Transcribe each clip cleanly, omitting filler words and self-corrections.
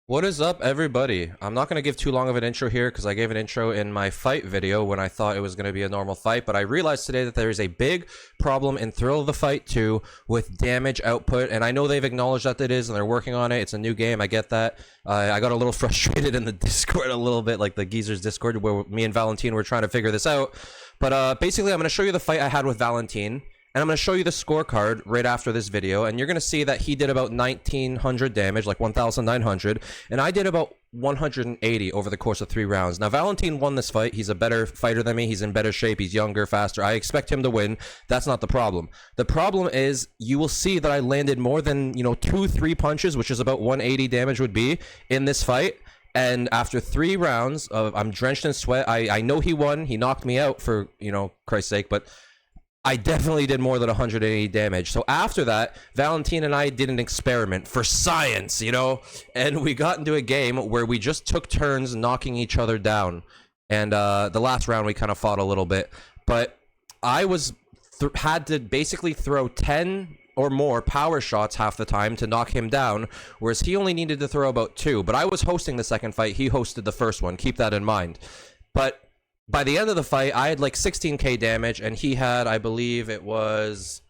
What is up, everybody? I'm not going to give too long of an intro here because I gave an intro in my fight video when I thought it was going to be a normal fight, but I realized today that there is a big problem in Thrill of the Fight 2 with damage output, and I know they've acknowledged that it is, and they're working on it. It's a new game, I get that. I got a little frustrated in the Discord a little bit, like the Geezers Discord, where me and Valentine were trying to figure this out. But basically, I'm going to show you the fight I had with Valentine. And I'm going to show you the scorecard right after this video, and you're going to see that he did about 1,900 damage, like 1,900, and I did about 180 over the course of 3 rounds. Now, Valentine won this fight. He's a better fighter than me. He's in better shape. He's younger, faster. I expect him to win. That's not the problem. The problem is you will see that I landed more than, 2-3 punches, which is about 180 damage would be in this fight. And after 3 rounds, I'm drenched in sweat. I know he won. He knocked me out for, Christ's sake, but I definitely did more than 180 damage. So after that, Valentine and I did an experiment for science, and we got into a game where we just took turns knocking each other down. And the last round we kind of fought a little bit, but I had to basically throw 10 or more power shots half the time to knock him down, whereas he only needed to throw about 2. But I was hosting the second fight. He hosted the first one. Keep that in mind. But by the end of the fight, I had like 16k damage, and he had, I believe it was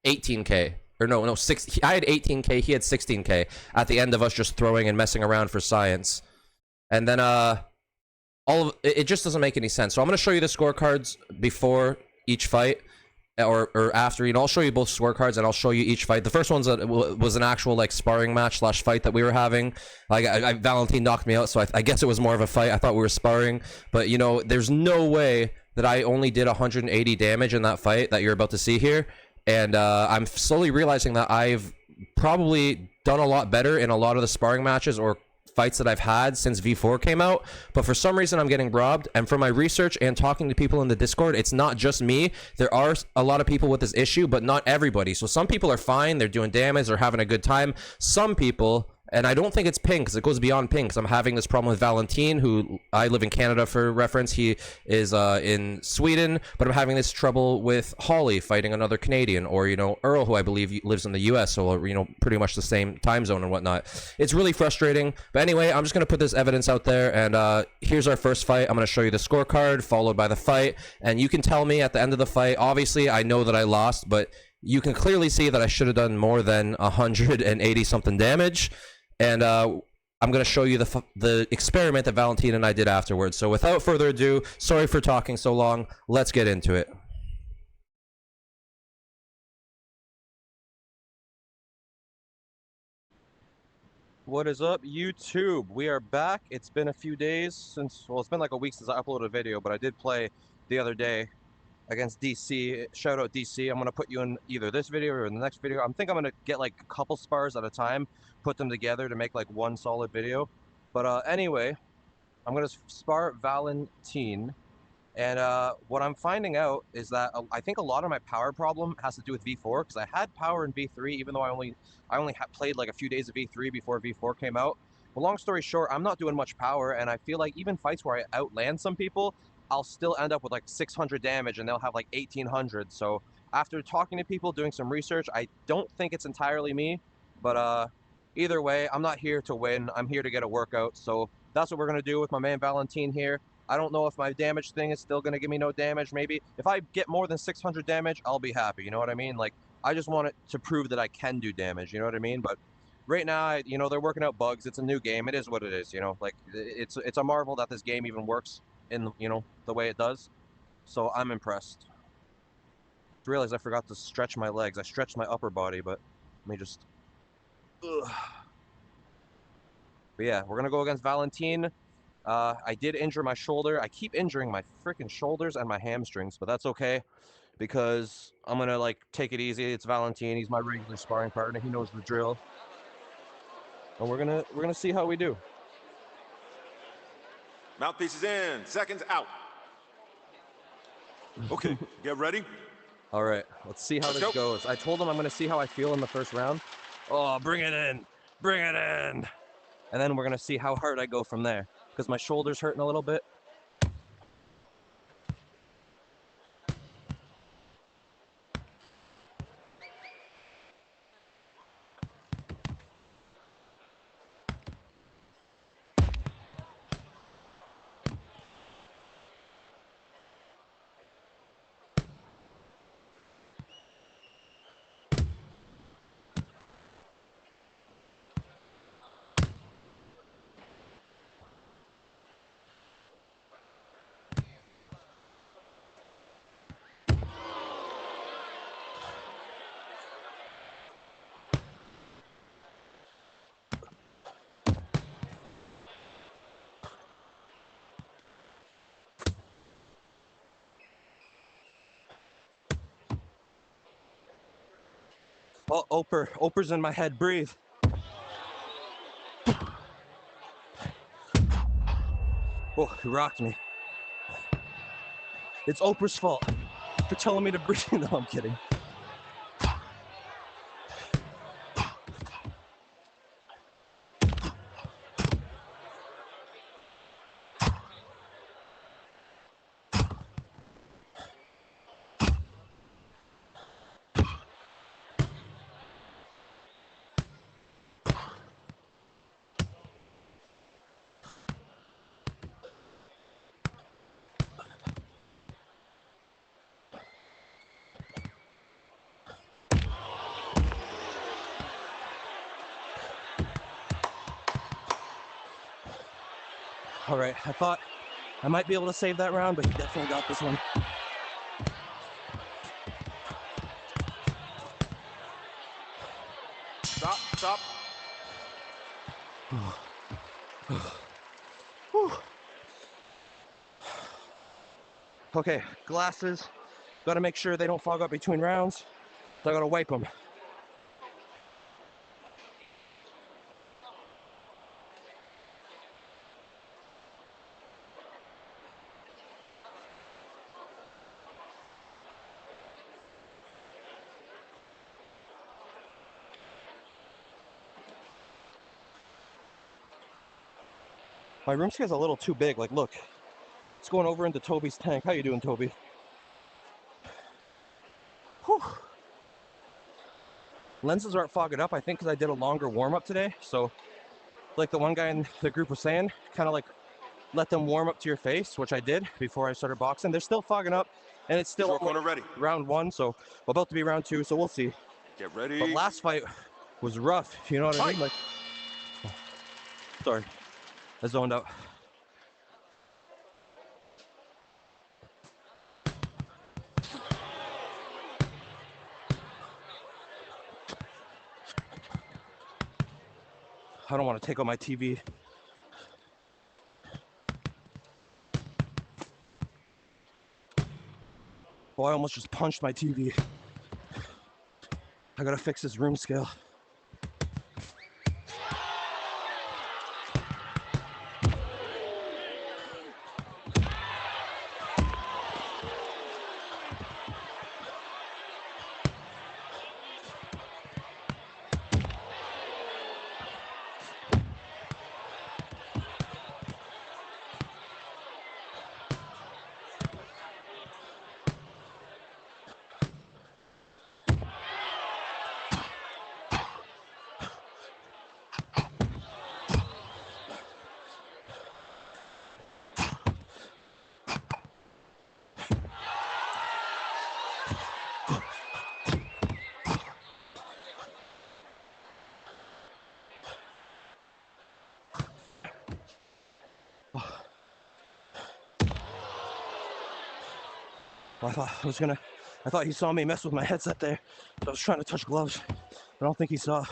18k. Or no, 6. I had 18k, he had 16k at the end of us just throwing and messing around for science. And then it just doesn't make any sense. So I'm going to show you the scorecards before each fight. Or after, I'll show you both scorecards, and I'll show you each fight. The first one was an actual like sparring match / fight that we were having. Like Valentine knocked me out, so I guess it was more of a fight. I thought we were sparring, but there's no way that I only did 180 damage in that fight that you're about to see here. And I'm slowly realizing that I've probably done a lot better in a lot of the sparring matches or fights that I've had since V4 came out, but for some reason I'm getting robbed. And from my research and talking to people in the Discord, it's not just me. There are a lot of people with this issue, but not everybody. So some people are fine, they're doing damage, they're having a good time. Some people, and I don't think it's ping, because it goes beyond ping, because I'm having this problem with Valentine, who I live in Canada for reference. He is in Sweden, but I'm having this trouble with Holly fighting another Canadian, or, Earl, who I believe lives in the US, so, pretty much the same time zone and whatnot. It's really frustrating. But anyway, I'm just going to put this evidence out there, and here's our first fight. I'm going to show you the scorecard, followed by the fight, and you can tell me at the end of the fight. Obviously, I know that I lost, but you can clearly see that I should have done more than 180 something damage. And I'm going to show you the experiment that Valentine and I did afterwards. So without further ado, sorry for talking so long. Let's get into it. What is up, YouTube? We are back. It's been a few days since, well, it's been like a week since I uploaded a video, but I did play the other day against DC. Shout out DC. I'm going to put you in either this video or in the next video. I'm going to get like a couple spars at a time, put them together to make like one solid video. But anyway, I'm going to spar Valentine. And what I'm finding out is that I think a lot of my power problem has to do with V4, because I had power in V3, even though I only played like a few days of V3 before V4 came out. But long story short, I'm not doing much power, and I feel like even fights where I outland some people, I'll still end up with like 600 damage, and they'll have like 1,800. So after talking to people, doing some research, I don't think it's entirely me. But either way, I'm not here to win. I'm here to get a workout. So that's what we're going to do with my man Valentine here. I don't know if my damage thing is still going to give me no damage. Maybe if I get more than 600 damage, I'll be happy. You know what I mean? Like, I just want it to prove that I can do damage. You know what I mean? But right now, they're working out bugs. It's a new game. It is what it is. Like it's a marvel that this game even works in, the way it does. So I'm impressed. I realized I forgot to stretch my legs. I stretched my upper body, but let me just... Ugh. But yeah, we're going to go against Valentine. I did injure my shoulder. I keep injuring my freaking shoulders and my hamstrings, but that's okay, because I'm going to like take it easy. It's Valentine. He's my regular sparring partner. He knows the drill. And we're going to see how we do. Mouthpiece is in, seconds out. Okay, get ready. All right, let's see how this goes. I told him I'm going to see how I feel in the first round. Oh, bring it in. Bring it in. And then we're going to see how hard I go from there, because my shoulder's hurting a little bit. Oh, Oprah's in my head. Breathe. Oh, he rocked me. It's Oprah's fault for telling me to breathe. No, I'm kidding. All right, I thought I might be able to save that round, but he definitely got this one. Stop. Okay, glasses. Got to make sure they don't fog up between rounds. So I got to wipe them. My room scale's a little too big. Like, look, it's going over into Toby's tank. How you doing, Toby? Whew. Lenses aren't fogging up, I think, because I did a longer warm-up today. So, like the one guy in the group was saying, kind of like let them warm up to your face, which I did before I started boxing. They're still fogging up, and it's still Short corner ready. round one, so we're about to be round two, so we'll see. Get ready. But last fight was rough, you know what I mean? Like, sorry, I zoned out. I don't want to take out my TV. Oh, I almost just punched my TV. I gotta fix this room scale. Well, I thought he saw me mess with my headset there. So I was trying to touch gloves. I don't think he saw.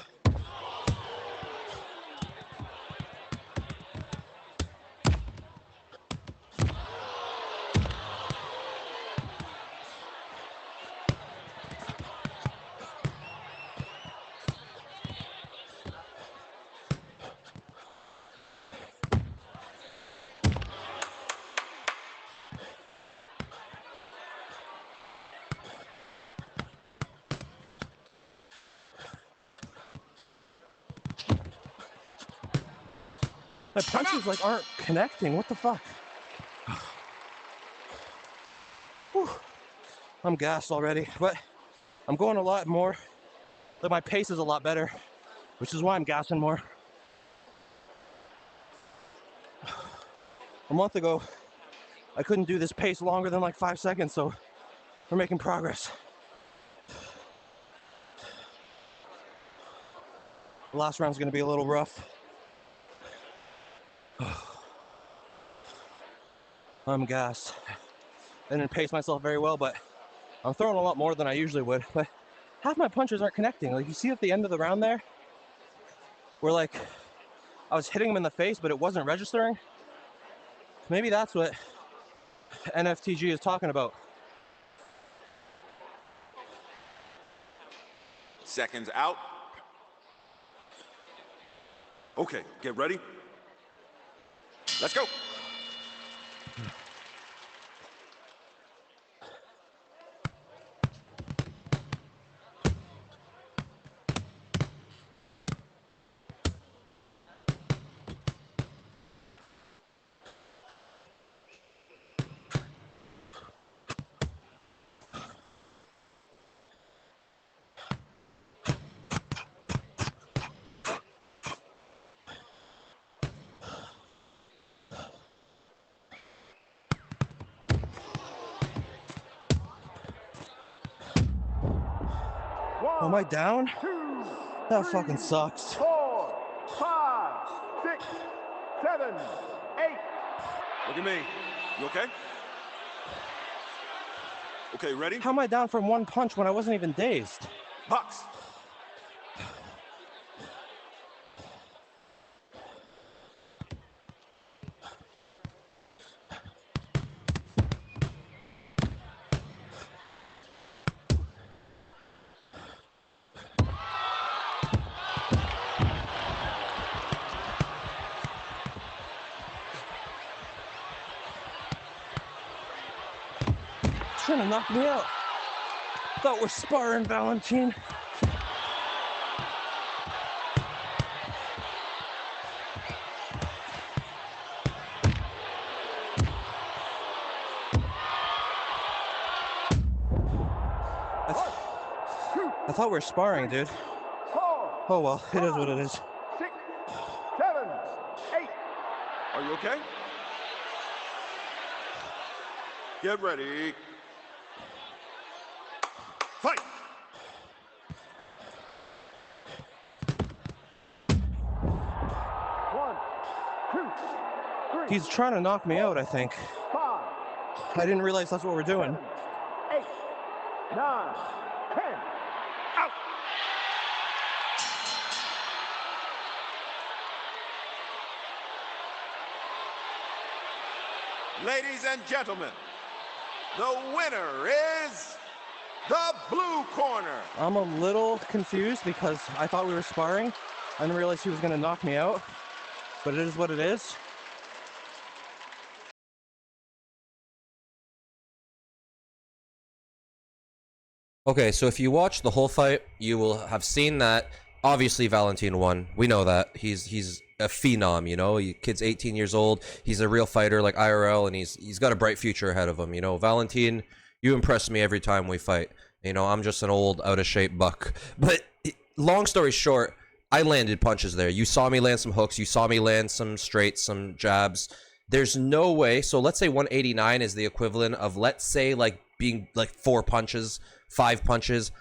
My punches like aren't connecting. What the fuck? Whew. I'm gassed already, but I'm going a lot more. Like my pace is a lot better, which is why I'm gassing more. A month ago, I couldn't do this pace longer than like 5 seconds, so we're making progress. The last round's gonna be a little rough. I'm gassed. I didn't pace myself very well, but I'm throwing a lot more than I usually would. But half my punches aren't connecting. Like you see at the end of the round there, where like I was hitting him in the face, but it wasn't registering. Maybe that's what NFTG is talking about. seconds out. Okay, get ready. Let's go. Am I down? 2, That fucking sucks. 4, 5, 6, 7, 8. Look at me. You okay? Okay, ready? How am I down from one punch when I wasn't even dazed? Box. Trying to knock me out. Thought we're sparring, Valentine. I thought we were sparring, dude. 4, Oh well, it is what it is. 6, 7, 8. Are you okay? Get ready. Fight! One, two, three, He's trying to knock me out, I think. 5, I didn't realize that's what we're doing. 8, 9, 10. Out! Ladies and gentlemen, the winner is the blue corner. I'm a little confused because I thought we were sparring. I didn't realize he was going to knock me out, but it is what it is. Okay, so if you watch the whole fight, you will have seen that obviously Valentine won. We know that. He's a phenom, you know. Kid's 18 years old. He's a real fighter like IRL, and he's got a bright future ahead of him, you know. Valentine, you impress me every time we fight. You know, I'm just an old out of shape buck. But long story short, I landed punches there. You saw me land some hooks, you saw me land some straights, some jabs. There's no way. So let's say 189 is the equivalent of, let's say, like being like 4 punches, 5 punches,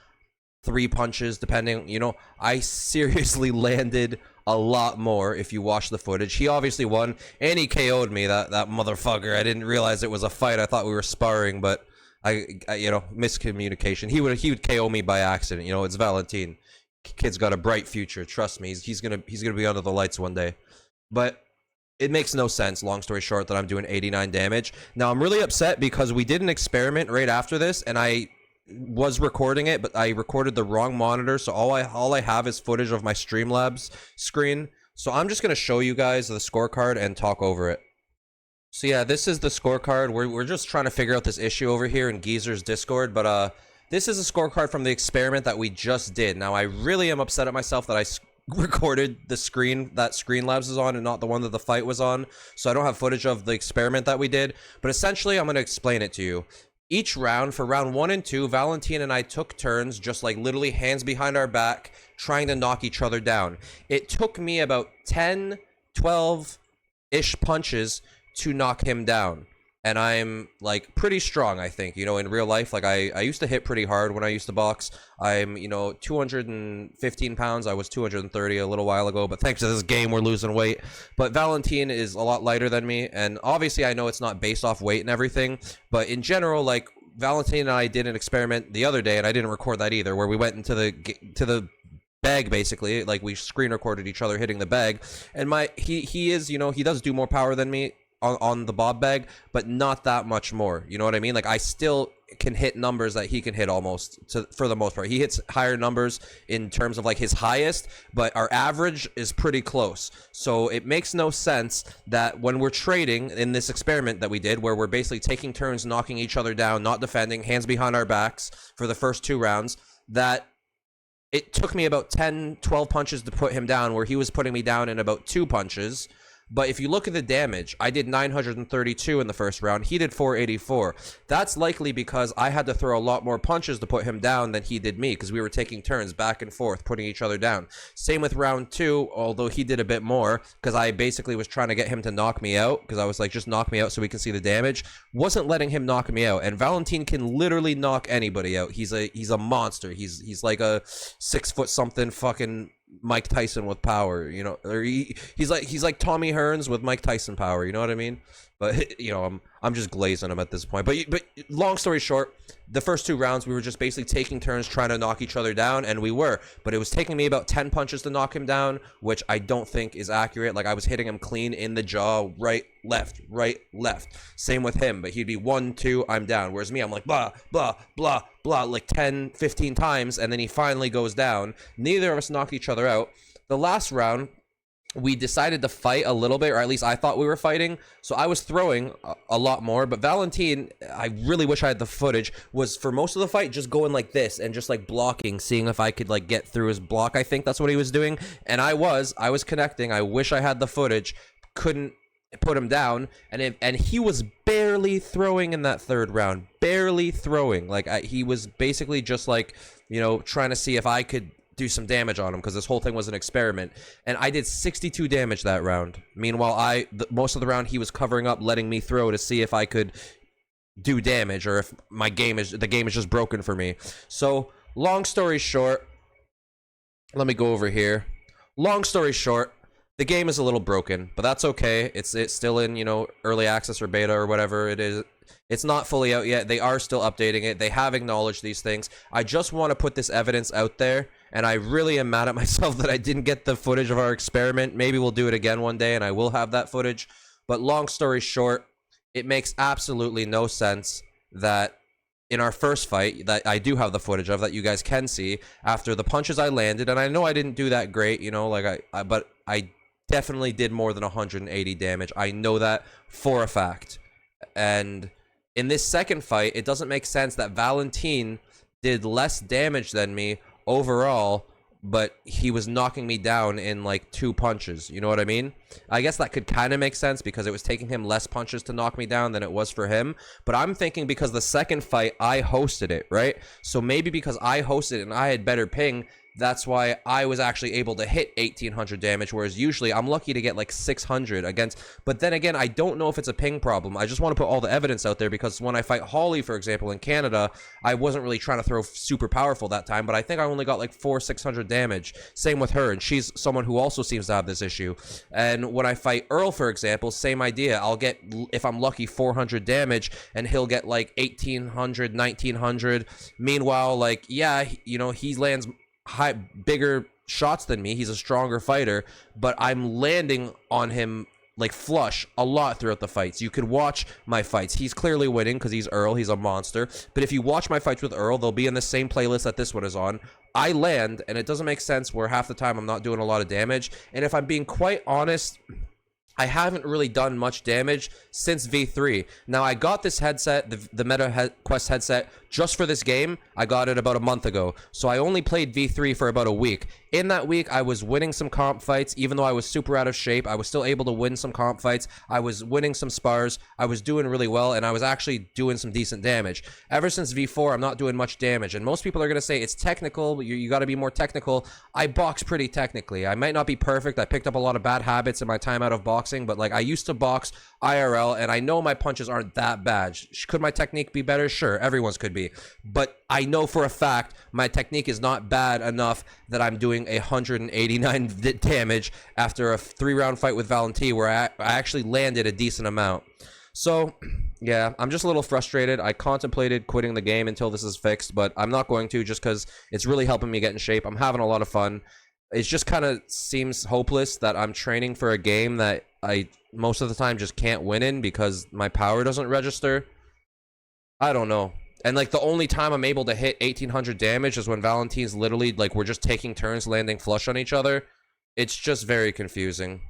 3 punches, depending, you know. I seriously landed a lot more if you watch the footage. He obviously won, and he KO'd me, that motherfucker. I didn't realize it was a fight. I thought we were sparring, but I you know, miscommunication. He would KO me by accident, you know. It's Valentine. Kid's got a bright future, trust me. He's gonna be under the lights one day. But it makes no sense, long story short, that I'm doing 89 damage. Now, I'm really upset because we did an experiment right after this, and I was recording it, but I recorded the wrong monitor, so all I have is footage of my Streamlabs screen. So I'm just going to show you guys the scorecard and talk over it. So yeah, this is the scorecard. We're just trying to figure out this issue over here in Geezer's Discord, but this is a scorecard from the experiment that we just did. Now, I really am upset at myself that I recorded the screen that Streamlabs is on and not the one that the fight was on, so I don't have footage of the experiment that we did. But essentially, I'm going to explain it to you. Each round, for round 1 and 2, Valentine and I took turns, just like literally hands behind our back, trying to knock each other down. It took me about 10, 12-ish punches to knock him down. And I'm, like, pretty strong, I think. You know, in real life, like, I used to hit pretty hard when I used to box. I'm, you know, 215 pounds. I was 230 a little while ago, but thanks to this game, we're losing weight. But Valentine is a lot lighter than me, and obviously I know it's not based off weight and everything, but in general, like, Valentine and I did an experiment the other day, and I didn't record that either, where we went into the bag, basically. Like, we screen recorded each other hitting the bag, and he is, you know, he does do more power than me on the bob bag, but not that much more, you know what I mean? Like, I still can hit numbers that he can hit almost for the most part. He hits higher numbers in terms of like his highest, but our average is pretty close. So it makes no sense that when we're trading in this experiment that we did, where we're basically taking turns knocking each other down, not defending, hands behind our backs for the first 2 rounds, that it took me about 10, 12 punches to put him down, where he was putting me down in about 2 punches. But if you look at the damage, I did 932 in the first round. He did 484. That's likely because I had to throw a lot more punches to put him down than he did me, because we were taking turns back and forth, putting each other down. Same with round 2, although he did a bit more, because I basically was trying to get him to knock me out, because I was like, just knock me out so we can see the damage. Wasn't letting him knock me out. And Valentin can literally knock anybody out. He's a monster. He's like a 6 foot something fucking Mike Tyson with power, you know, or he's like Tommy Hearns with Mike Tyson power, you know what I mean? But you know, I'm just glazing him at this point. But long story short, the first 2 rounds we were just basically taking turns trying to knock each other down, and we were. But it was taking me about 10 punches to knock him down, which I don't think is accurate. Like I was hitting him clean in the jaw, right, left, right, left. Same with him, but he'd be 1, 2, I'm down. Whereas me, I'm like blah, blah, blah, blah, like 10, 15 times, and then he finally goes down. Neither of us knocked each other out. The last round, we decided to fight a little bit, or at least I thought we were fighting. So I was throwing a lot more, but Valentin, I really wish I had the footage, was for most of the fight just going like this and just like blocking, seeing if I could like get through his block. I think that's what he was doing. And I was connecting. I wish I had the footage. Couldn't put him down, and he was barely throwing in that 3rd round. Barely throwing. Like he was basically just like, you know, trying to see if I could do some damage on him, because this whole thing was an experiment, and I did 62 damage that round. Meanwhile, most of the round he was covering up, letting me throw to see if I could do damage, or if the game is just broken for me. So long story short, let me go over here. Long story short, the game is a little broken, but that's okay. It's still in, you know, early access or beta or whatever it is. It's not fully out yet. They are still updating it. They have acknowledged these things. I just want to put this evidence out there, and I really am mad at myself that I didn't get the footage of our experiment. Maybe we'll do it again one day, and I will have that footage. But long story short, it makes absolutely no sense that in our first fight that I do have the footage of, that you guys can see, after the punches I landed, and I know I didn't do that great, you know, like but I definitely did more than 180 damage. I know that for a fact. And in this second fight, it doesn't make sense that Valentin did less damage than me overall, but he was knocking me down in like 2 punches. You know what I mean? I guess that could kind of make sense, because it was taking him less punches to knock me down than it was for him. But I'm thinking because the second fight, I hosted it, right? So maybe because I hosted it and I had better ping, that's why I was actually able to hit 1800 damage, whereas usually I'm lucky to get like 600 against. But then again, I don't know if it's a ping problem. I just want to put all the evidence out there, because when I fight Holly, for example, in Canada, I wasn't really trying to throw super powerful that time, but I think I only got like 600 damage. Same with her, and she's someone who also seems to have this issue. And when I fight Earl, for example, same idea. I'll get, if I'm lucky, 400 damage, and he'll get like 1800, 1900. Meanwhile, like, yeah, you know, he lands bigger shots than me. He's a stronger fighter, but I'm landing on him like flush a lot throughout the fights. You could watch my fights. He's clearly winning because he's Earl. He's a monster. But if you watch my fights with Earl, they'll be in the same playlist that this one is on. I land, and it doesn't make sense where half the time I'm not doing a lot of damage. And if I'm being quite honest, I haven't really done much damage since V3. Now, I got this headset, the Meta Quest headset, just for this game. I got it about a month ago. So I only played V3 for about a week. In that week, I was winning some comp fights. Even though I was super out of shape, I was still able to win some comp fights. I was winning some spars. I was doing really well, and I was actually doing some decent damage. Ever since V4, I'm not doing much damage. And most people are going to say, it's technical, but you got to be more technical. I box pretty technically. I might not be perfect. I picked up a lot of bad habits in my time out of boxing, but like I used to box IRL, and I know my punches aren't that bad. Could my technique be better? Sure, everyone's could be. But I know for a fact my technique is not bad enough that I'm doing 189 damage after a 3-round fight with Valentin, where I actually landed a decent amount. So, yeah, I'm just a little frustrated. I contemplated quitting the game until this is fixed, but I'm not going to, just because it's really helping me get in shape. I'm having a lot of fun. It just kind of seems hopeless that I'm training for a game that I most of the time just can't win in because my power doesn't register. I don't know. And like the only time I'm able to hit 1800 damage is when Valentine's literally like we're just taking turns landing flush on each other. It's just very confusing.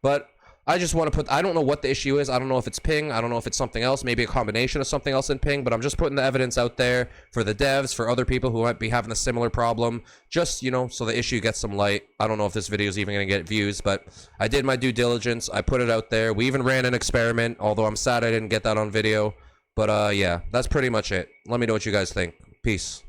But I just want to put, I don't know what the issue is. I don't know if it's ping. I don't know if it's something else, maybe a combination of something else in ping, but I'm just putting the evidence out there for the devs, for other people who might be having a similar problem, just, you know, so the issue gets some light. I don't know if this video is even going to get views, but I did my due diligence. I put it out there. We even ran an experiment, although I'm sad I didn't get that on video. But yeah, that's pretty much it. Let me know what you guys think. Peace.